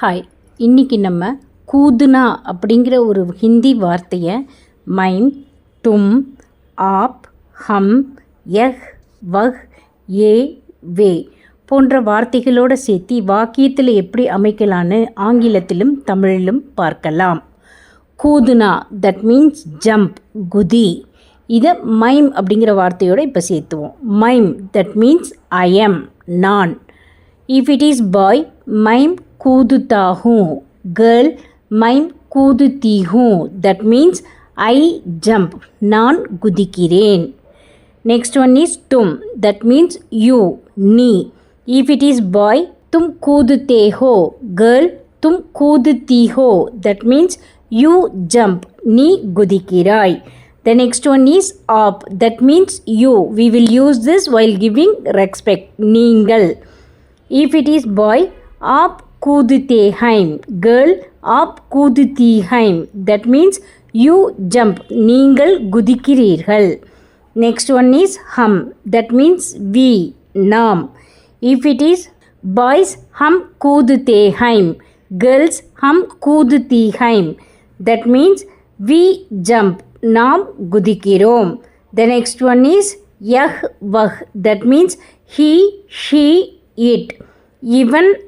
Hi, இன்றைக்கி நம்ம கூதுனா அப்படிங்கிற ஒரு ஹிந்தி வார்த்தையை மைம், டும், ஆப், ஹம், யஹ், வஹ், ஏ, வே போன்ற வார்த்தைகளோடு சேர்த்து வாக்கியத்தில் எப்படி அமைக்கலான்னு ஆங்கிலத்திலும் தமிழிலும் பார்க்கலாம். கூதுனா தட் மீன்ஸ் ஜம்ப், குதி. இதை மைம் அப்படிங்கிற வார்த்தையோடு இப்போ சேர்த்துவோம். மைம் தட் மீன்ஸ் ஐ எம், நான். இஃப் இட் இஸ் பாய், மைம் कूदता हूँ. गर्ल, मैं कूदती हूँ. that means I jump, நான் குதிக்கிறேன். next one is तुम, that means you, நீ. if it is boy, तुम कूदते हो. girl, तुम कूदती हो. that means you jump, நீ குதிக்கிறாய். the next one is आप, that means you. we will use this while giving respect, நீங்கள். if it is boy, आप कूदते हैं. girl, आप कूदती हैं. that means you jump, நீங்கள் குதிக்கிறீர்கள். next one is हम, that means we, நாம். if it is boys, हम कूदते हैं. girls, हम कूदती हैं. that means we jump, நாம் குதிக்கிறோம். the next one is यह वह, that means he, she, it. இவன்,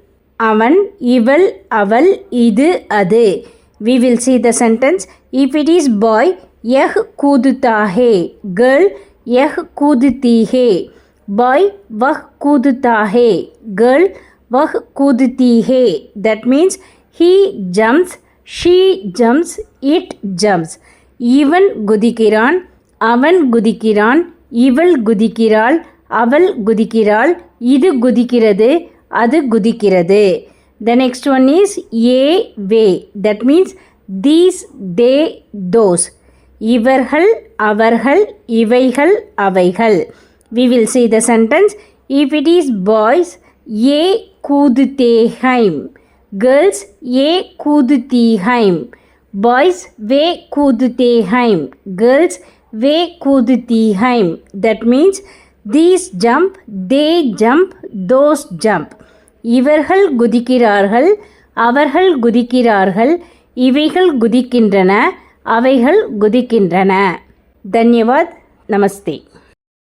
அவன், இவள், அவள், இது, அது. we will see the sentence. if it is boy, यह कूदता है. girl, यह कूदती है. boy, वह कूदता है. girl, वह कूदती है. that means he jumps, she jumps, it jumps. இவன் குதிக்கிறான், அவன் குதிக்கிறான், இவள் குதிக்கிறாள், அவள் குதிக்கிறாள், இது குதிக்கிறது, அது குதிக்கிறது. the next one is A, way, that means these, they, those. இவர்கள், அவர்கள், இவைகள், அவைகள். we will see the sentence. if it is boys, ये कूदते हैं. girls, ये कूदती हैं. boys, वे कूदते हैं. girls, वे कूदती हैं. that means these jump, they jump, those jump. இவர்கள் குதிக்கிறார்கள், அவர்கள் குதிக்கிறார்கள், இவைகள் குதிக்கின்றன, அவைகள் குதிக்கின்றன. தன்யவாத். நமஸ்தே.